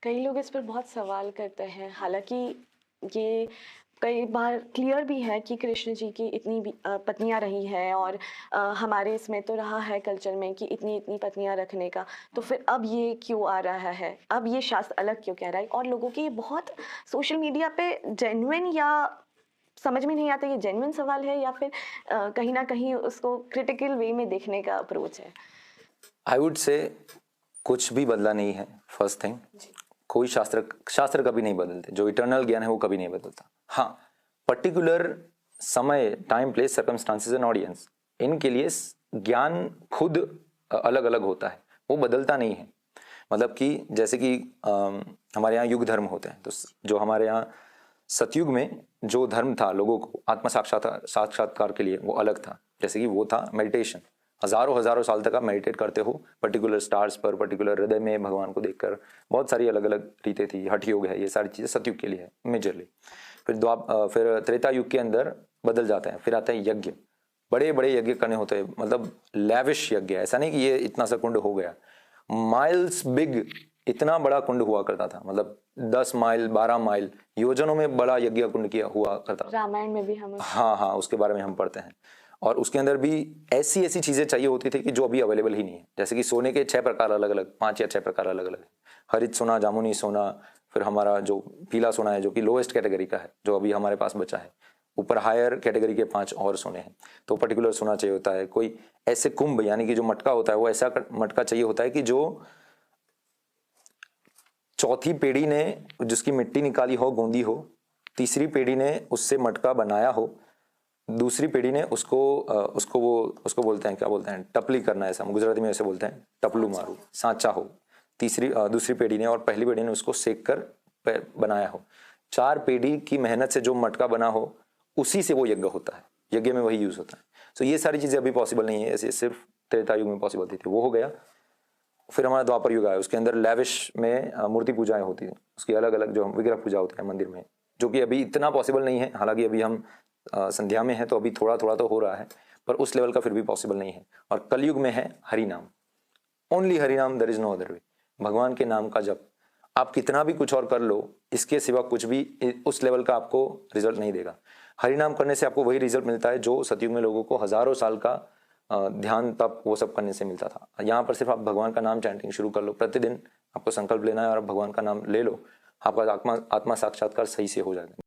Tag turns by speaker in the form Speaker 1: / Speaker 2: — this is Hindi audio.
Speaker 1: कई लोग इस पर बहुत सवाल करते हैं, हालांकि ये कई बार क्लियर भी है कि कृष्ण जी की इतनी भी पत्नियां रही हैं, और हमारे इसमें तो रहा है कल्चर में कि इतनी इतनी पत्नियां रखने का। तो फिर अब ये क्यों आ रहा है, अब ये शास्त्र अलग क्यों कह रहा है? और लोगों की ये बहुत सोशल मीडिया पे जेन्युइन, या समझ में नहीं आता ये जेन्युइन सवाल है या फिर कहीं ना कहीं उसको क्रिटिकल वे में देखने का अप्रोच है।
Speaker 2: आई वुड से कुछ भी बदला नहीं है। फर्स्ट थिंग, कोई शास्त्र कभी नहीं बदलते। जो इटर्नल ज्ञान है वो कभी नहीं बदलता। हाँ, पर्टिकुलर समय, time, place, circumstances and audience, इनके लिए ज्ञान खुद अलग अलग होता है, वो बदलता नहीं है। मतलब कि जैसे कि हमारे यहाँ युग धर्म होते हैं, तो जो हमारे यहाँ सतयुग में जो धर्म था लोगों को आत्म साक्षात्कार के लिए, वो अलग था। जैसे कि वो था मेडिटेशन। हजारों हजारों साल तक आप मेडिटेट करते हो पर्टिकुलर स्टार्स पर, पर्टिकुलर हृदय में भगवान को देखकर। बहुत सारी अलग अलग रीतें थी। हठ योग है, ये सारी चीज़ें सतयुग के लिए है मेजरली। फिर त्रेता युग के अंदर बदल जाता है। फिर आता है यज्ञ। बड़े बड़े यज्ञ करने होते हैं, मतलब लैविश यज्ञ। ऐसा नहीं कि ये इतना सा कुंड हो गया, माइल्स बिग, इतना बड़ा कुंड हुआ करता था। मतलब 10 माइल 12 माइल योजनों में बड़ा यज्ञ कुंड किया हुआ करता था।
Speaker 1: रामायण में भी हम
Speaker 2: हाँ हाँ, उसके बारे में हम पढ़ते हैं। और उसके अंदर भी ऐसी ऐसी चीजें चाहिए होती थी कि जो अभी अवेलेबल ही नहीं है। जैसे कि सोने के 6 प्रकार अलग अलग, 5 या 6 प्रकार अलग अलग है। हरित सोना, जामुनी सोना, फिर हमारा जो पीला सोना है जो कि लोएस्ट कैटेगरी का है, जो अभी हमारे पास बचा है। ऊपर हायर कैटेगरी के 5 और सोने हैं। तो पर्टिकुलर सोना चाहिए होता है। कोई ऐसे कुंभ यानी कि जो मटका होता है, वो ऐसा मटका चाहिए होता है कि जो चौथी पीढ़ी ने जिसकी मिट्टी निकाली हो, गूंदी हो, तीसरी पीढ़ी ने उससे मटका बनाया हो, दूसरी पीढ़ी ने उसको बोलते हैं, क्या बोलते हैं, टपली करना, ऐसा गुजराती में ऐसे बोलते हैं, टपलू मारू, सांचा हो। दूसरी पीढ़ी ने और पहली पीढ़ी ने उसको सेक कर बनाया हो। 4 पीढ़ी की मेहनत से जो मटका बना हो, उसी से वो यज्ञ होता है। यज्ञ में वही यूज होता है। तो ये सारी चीजें अभी पॉसिबल नहीं है, ऐसे सिर्फ त्रेता युग में पॉसिबल थी, वो हो गया। फिर हमारा द्वापर युग आया, उसके अंदर लैविश में मूर्ति पूजाएं होती हैं। उसकी अलग अलग जो विग्रह पूजा होती है मंदिर में, जो कि अभी इतना पॉसिबल नहीं है। हालांकि अभी हम संध्या में है, तो अभी थोड़ा थोड़ा तो हो रहा है, पर उस लेवल का फिर भी पॉसिबल नहीं है। और कलयुग में है हरि नाम, ओनली हरि नाम, there is no other way. भगवान के नाम का जप, आप कितना भी कुछ और कर लो, इसके सिवा कुछ भी उस लेवल का आपको रिजल्ट नहीं देगा। हरि नाम करने से आपको वही रिजल्ट मिलता है जो सतयुग में लोगों को हजारों साल का ध्यान तप वो सब करने से मिलता था। यहाँ पर सिर्फ आप भगवान का नाम चैंटिंग शुरू कर लो, प्रतिदिन आपको संकल्प लेना है और भगवान का नाम ले लो, आपका आत्मा साक्षात्कार सही से हो जाएगा।